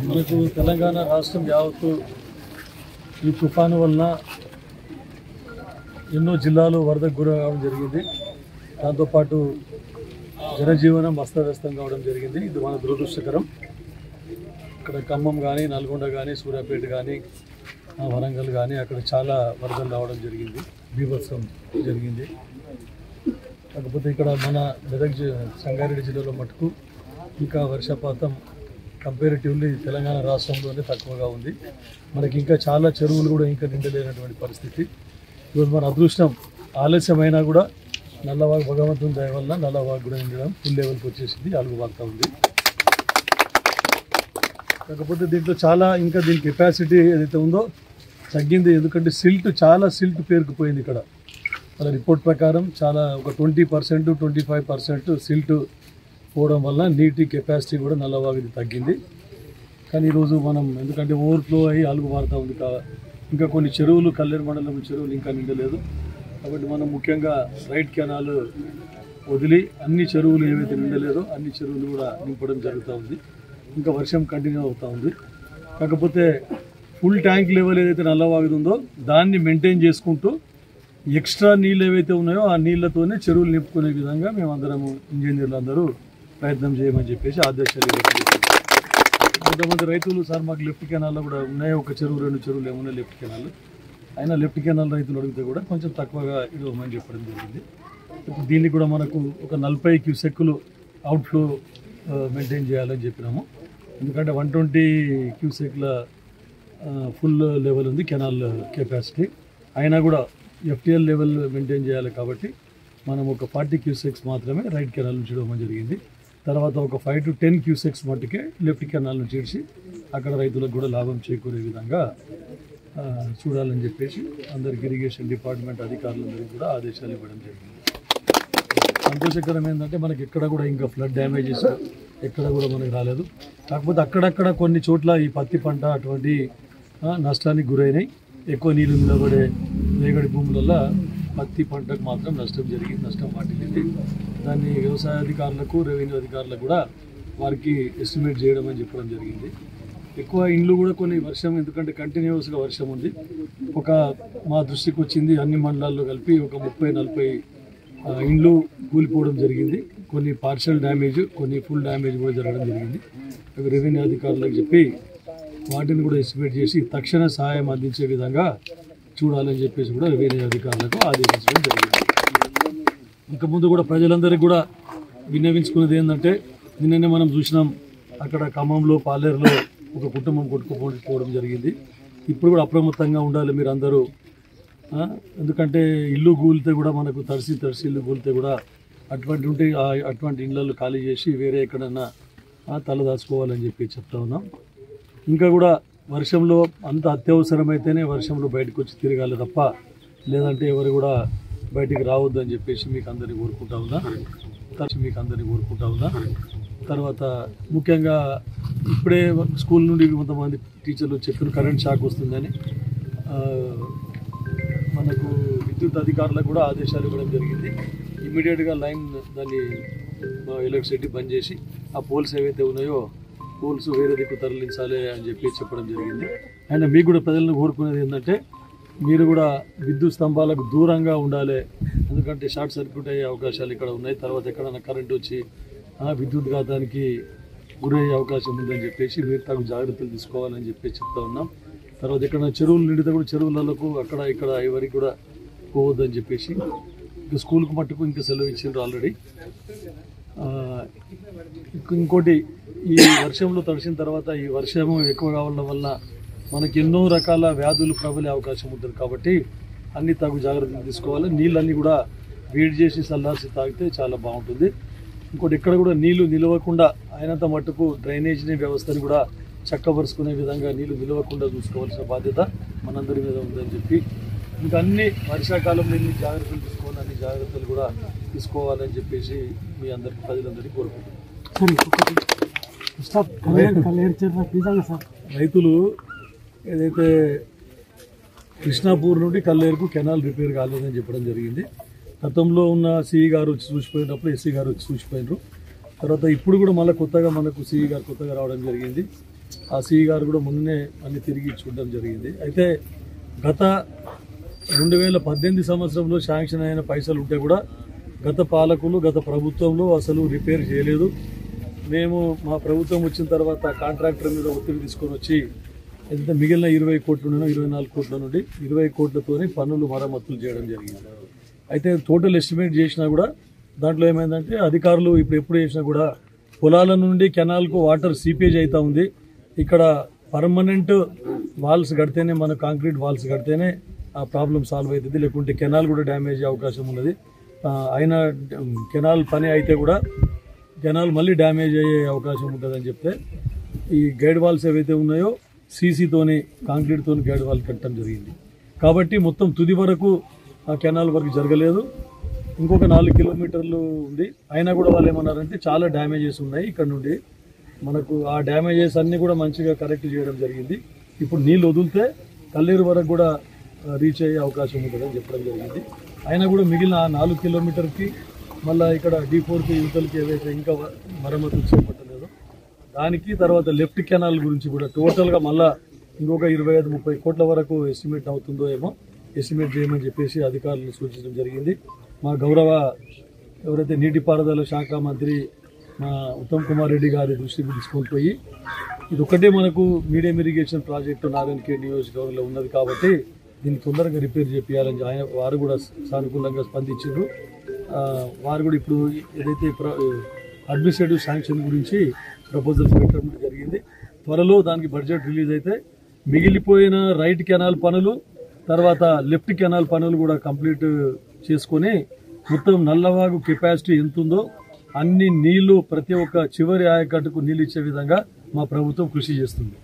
మనకు తెలంగాణ రాష్ట్రం యావత్తు ఈ తుఫాను వలన ఎన్నో జిల్లాలు వరదకు గురి కావడం జరిగింది. దాంతోపాటు జనజీవనం అస్తవ్యస్తం కావడం జరిగింది. ఇది మన దురదృష్టకరం. ఇక్కడ ఖమ్మం కానీ, నల్గొండ కానీ, సూర్యాపేట కానీ, వరంగల్ కానీ అక్కడ చాలా వరదలు రావడం జరిగింది, బీభత్సం జరిగింది. కాకపోతే ఇక్కడ మన మెదక్ సంగారెడ్డి జిల్లాలో మటుకు ఇంకా వర్షపాతం కంపారిటివ్లీ తెలంగాణ రాష్ట్రంలోనే తక్కువగా ఉంది. మనకి ఇంకా చాలా చెరువులు కూడా ఇంకా నిండలేనటువంటి పరిస్థితి. ఈరోజు మన అదృష్టం ఆలస్యమైనా కూడా నల్లవాగు భగవంతుని దయ వల్ల నల్లవాగు కూడా నిండడం ఫుల్ లెవెల్కి వచ్చేసింది, అలుగుబాగుతూ ఉంది. కాకపోతే దీంట్లో చాలా ఇంకా దీని కెపాసిటీ ఏదైతే ఉందో తగ్గింది. ఎందుకంటే చాలా సిల్ట్ పేరుకుపోయింది ఇక్కడ. వాళ్ళ రిపోర్ట్ ప్రకారం చాలా ఒక 20%, 25% సిల్ట్ పోవడం వల్ల నీటి కెపాసిటీ కూడా నల్లవాగుది తగ్గింది. కానీ ఈరోజు మనం ఎందుకంటే ఓవర్ఫ్లో అయ్యి అలుగు మారుతూ ఉంది. ఇంకా కొన్ని చెరువులు, కల్లేరు మండలం చెరువులు ఇంకా నిండలేదు. కాబట్టి మనం ముఖ్యంగా రైట్ కెనాల్ వదిలి అన్ని చెరువులు ఏవైతే నిండలేదో అన్ని చెరువులు కూడా నింపడం జరుగుతూ ఉంది. ఇంకా వర్షం కంటిన్యూ అవుతూ ఉంది. కాకపోతే ఫుల్ ట్యాంక్ లెవెల్ ఏదైతే నల్లవాగుది ఉందో దాన్ని మెయింటైన్ చేసుకుంటూ ఎక్స్ట్రా నీళ్ళు ఏవైతే ఉన్నాయో ఆ నీళ్లతోనే చెరువులు నింపుకునే విధంగా మేమందరము ఇంజనీర్లు అందరూ ప్రయత్నం చేయమని చెప్పేసి ఆదేశాలు ఇవ్వడం. కొంతమంది రైతులు సార్ మాకు లెఫ్ట్ కెనాల్లో కూడా ఉన్నాయి, ఒక చెరువు 2 చెరువులు ఏమున్నాయి లెఫ్ట్ కెనాల్, అయినా లెఫ్ట్ కెనాల్ రైతులు అడిగితే కూడా కొంచెం తక్కువగా ఇవ్వమని చెప్పడం జరిగింది. ఇప్పుడు దీన్ని కూడా మనకు ఒక 40 క్యూసెక్కులు అవుట్ఫ్లో మెయింటైన్ చేయాలని చెప్పినాము. ఎందుకంటే 120 క్యూసెక్ల ఫుల్ లెవెల్ ఉంది కెనాల్ కెపాసిటీ, అయినా కూడా ఎఫ్టీఎల్ లెవెల్ మెయింటైన్ చేయాలి. కాబట్టి మనం ఒక 40 క్యూసెక్స్ మాత్రమే రైట్ కెనాల్ నుంచి ఇవ్వడం జరిగింది. తర్వాత ఒక 5 to 10 క్యూసెక్స్ మట్టుకే లెఫ్ట్ కెనాల్ నుంచి ఇచ్చి అక్కడ రైతులకు కూడా లాభం చేకూరే విధంగా చూడాలని చెప్పేసి అందరికి ఇరిగేషన్ డిపార్ట్మెంట్ అధికారులందరికీ కూడా ఆదేశాలు ఇవ్వడం జరిగింది. సంతోషకరం ఏంటంటే మనకి ఎక్కడ కూడా ఇంకా ఫ్లడ్ డ్యామేజెస్ ఎక్కడ కూడా మనకి రాలేదు. కాకపోతే అక్కడక్కడ కొన్ని చోట్ల ఈ పత్తి పంట అటువంటి నష్టానికి గురైనాయి. ఎక్కువ నీళ్లు నిలబడే రేగడి భూములలో పత్తి పంటకు మాత్రం నష్టం వాటిల్లింది. దాన్ని వ్యవసాయ అధికారులకు, రెవెన్యూ అధికారులకు కూడా వారికి ఎస్టిమేట్ చేయడం అని చెప్పడం జరిగింది. ఎక్కువ ఇండ్లు కూడా కొన్ని వర్షం, ఎందుకంటే కంటిన్యూస్గా వర్షం ఉంది, మా దృష్టికి వచ్చింది అన్ని మండలాల్లో కలిపి ఒక 30-40 ఇండ్లు కూలిపోవడం జరిగింది. కొన్ని పార్షల్ డ్యామేజ్, కొన్ని ఫుల్ డ్యామేజ్ కూడా జరగడం జరిగింది. అవి రెవెన్యూ అధికారులకు చెప్పి వాటిని కూడా ఎస్టిమేట్ చేసి తక్షణ సహాయం అందించే విధంగా చూడాలని చెప్పేసి కూడా రెవెన్యూ అధికారులకు ఆదేశించడం జరిగింది. ఇంకా ముందు కూడా ప్రజలందరికీ కూడా విన్నవించుకున్నది ఏంటంటే, నిన్ననే మనం చూసినాం అక్కడ ఖమ్మంలో, పాలేరులో ఒక కుటుంబం కొట్టుకుపోవడం జరిగింది. ఇప్పుడు కూడా అప్రమత్తంగా ఉండాలి మీరు అందరూ. ఎందుకంటే ఇల్లు కూలితే కూడా మనకు తడిసి ఇల్లు కూలితే కూడా అటువంటి ఇళ్ళల్లో ఖాళీ చేసి వేరే ఎక్కడన్నా తలదాచుకోవాలని చెప్పి చెప్తా ఉన్నాం. ఇంకా కూడా వర్షంలో అంత అత్యవసరమైతేనే వర్షంలో బయటకు వచ్చి తిరగాలి తప్ప లేదంటే ఎవరు కూడా బయటికి రావద్దు అని చెప్పేసి మీకు అందరినీ కోరుకుంటా ఉన్నా. తర్వాత ముఖ్యంగా ఇప్పుడే స్కూల్ నుండి కొంతమంది టీచర్లు చెప్పిన కరెంట్ షాక్ వస్తుందని మనకు విద్యుత్ అధికారులకు కూడా ఆదేశాలు ఇవ్వడం జరిగింది. ఇమీడియట్గా దాన్ని ఎలక్ట్రిసిటీ బంద్ చేసి ఆ పోల్స్ ఏవైతే ఉన్నాయో పోల్స్ వేరే దిక్కు తరలించాలి అని చెప్పి చెప్పడం జరిగింది. అండ్ మీకు కూడా ప్రజలను కోరుకునేది ఏంటంటే, మీరు కూడా విద్యుత్ స్తంభాలకు దూరంగా ఉండాలి. ఎందుకంటే షార్ట్ సర్క్యూట్ అయ్యే అవకాశాలు ఇక్కడ ఉన్నాయి. తర్వాత ఎక్కడైనా కరెంట్ వచ్చి విద్యుత్ ఘాతానికి గురయ్యే అవకాశం ఉందని చెప్పేసి మీరు తగు జాగ్రత్తలు తీసుకోవాలని చెప్పి చెప్తా ఉన్నాం. తర్వాత ఎక్కడైనా చెరువులు నిండితే కూడా చెరువులకు అక్కడ ఇక్కడ ఎవరికి కూడా పోవద్దని చెప్పేసి, ఇంకా స్కూల్కి మట్టుకు ఇంకా సెలవు ఇచ్చిండ్రు ఆల్రెడీ. ఇంకోటి, ఈ వర్షంలో తడిసిన తర్వాత ఈ వర్షము ఎక్కువ కావడం వల్ల మనకి ఎన్నో రకాల వ్యాధులు ప్రబలే అవకాశం ఉంటుంది. కాబట్టి అన్ని తగు జాగ్రత్తలు తీసుకోవాలి. నీళ్ళన్నీ కూడా వేడి చేసి చల్లార్చి తాగితే చాలా బాగుంటుంది. ఇంకోటి, ఎక్కడ కూడా నీళ్లు నిలవకుండా అయినంత మట్టుకు డ్రైనేజీ వ్యవస్థని కూడా చక్కబరుచుకునే విధంగా నీళ్లు నిలవకుండా చూసుకోవాల్సిన బాధ్యత మనందరి మీద ఉందని చెప్పి, ఇంకా అన్ని వర్షాకాలంలో ఎన్ని జాగ్రత్తలు తీసుకోవాలి అన్ని జాగ్రత్తలు కూడా తీసుకోవాలని చెప్పేసి మీ అందరికీ ప్రజలందరికీ కోరుకుంటున్నాం. రైతులు ఏదైతే కృష్ణాపూర్ నుండి కల్లేరుకు కెనాల్ రిపేర్ కాలేదని చెప్పడం జరిగింది. గతంలో ఉన్న సిఈ గారు వచ్చి చూసిపోయినప్పుడు ఎస్సీ గారు వచ్చి చూసిపోయినారు. తర్వాత ఇప్పుడు కూడా మళ్ళీ కొత్తగా మనకు సిఈ గారు కొత్తగా రావడం జరిగింది. ఆ సిఈ గారు కూడా మొన్ననే అన్ని తిరిగి చూడడం జరిగింది. అయితే గత 2018 సంవత్సరంలో శాంక్షన్ అయిన పైసలు ఉంటే కూడా గత పాలకులు గత ప్రభుత్వంలో అసలు రిపేర్ చేయలేదు. మేము మా ప్రభుత్వం వచ్చిన తర్వాత కాంట్రాక్టర్ మీద ఒత్తిడి తీసుకొని వచ్చి ఎంత మిగిలిన 20 కోట్ల నుండి 24 కోట్ల నుండి 20 కోట్లతోనే పనులు మరమ్మతులు చేయడం జరిగింది. అయితే టోటల్ ఎస్టిమేట్ చేసినా కూడా దాంట్లో ఏమైందంటే అధికారులు ఎప్పుడు చేసినా కూడా పొలాల నుండి కెనాల్కు వాటర్ సీపేజ్ అవుతా ఉంది. ఇక్కడ పర్మనెంట్ వాల్స్ కడితేనే మన కాంక్రీట్ వాల్స్ కడితేనే ఆ ప్రాబ్లం సాల్వ్ అవుతుంది, లేకుంటే కెనాల్ కూడా డ్యామేజ్ అయ్యే అవకాశం ఉన్నది. అయినా కెనాల్ పని అయితే కూడా కెనాల్ మళ్ళీ డ్యామేజ్ అయ్యే అవకాశం ఉంటుందని చెప్తే ఈ గైడ్ వాల్స్ ఏవైతే ఉన్నాయో సీసీతోని కాంక్రీట్తోని గైడ్ వాల్ కట్టడం జరిగింది. కాబట్టి మొత్తం తుది వరకు ఆ కెనాల్ వరకు జరగలేదు. ఇంకొక 4 కిలోమీటర్లు ఉంది. అయినా కూడా వాళ్ళు ఏమన్నారంటే చాలా డ్యామేజెస్ ఉన్నాయి, ఇక్కడ నుండి మనకు ఆ డ్యామేజెస్ అన్నీ కూడా మంచిగా కరెక్ట్ చేయడం జరిగింది. ఇప్పుడు నీళ్ళు వదిలితే కల్లేరు వరకు కూడా రీచ్ అయ్యే అవకాశం ఉంటుందని చెప్పడం జరిగింది. అయినా కూడా మిగిలిన ఆ 4 కిలోమీటర్కి మళ్ళీ ఇక్కడ D4కి యువతలకి ఏదైతే ఇంకా మరమ్మతులు చేపట్టలేదో దానికి, తర్వాత లెఫ్ట్ కెనాల్ గురించి కూడా టోటల్గా మళ్ళీ ఇంకొక 25-30 కోట్ల వరకు ఎస్టిమేట్ అవుతుందో ఏమో ఎస్టిమేట్ చేయమని చెప్పేసి అధికారులను సూచించడం జరిగింది. మా గౌరవ ఎవరైతే నీటిపారుదల శాఖ మంత్రి మా ఉత్తమ్ కుమార్ రెడ్డి గారి దృష్టికి తీసుకొని పోయి ఇది ఒకటే మనకు మీడియం ఇరిగేషన్ ప్రాజెక్టు నారాయణఖేడ్ నియోజకవర్గంలో ఉన్నది కాబట్టి దీన్ని తొందరగా రిపేర్ చేయాలని వారు కూడా సానుకూలంగా స్పందించారు. వారు కూడా ఇప్పుడు ఏదైతే అడ్మినిస్ట్రేటివ్ శాంక్షన్ గురించి ప్రపోజల్స్ పెట్టడం జరిగింది. త్వరలో దానికి బడ్జెట్ రిలీజ్ అయితే మిగిలిపోయిన రైట్ కెనాల్ పనులు, తర్వాత లెఫ్ట్ కెనాల్ పనులు కూడా కంప్లీట్ చేసుకొని మొత్తం నల్లవాగు కెపాసిటీ ఎంత ఉందో అన్ని నీళ్లు ప్రతి ఒక్క చివరి ఆయకట్టుకు నీళ్ళు ఇచ్చే విధంగా మా ప్రభుత్వం కృషి చేస్తుంది.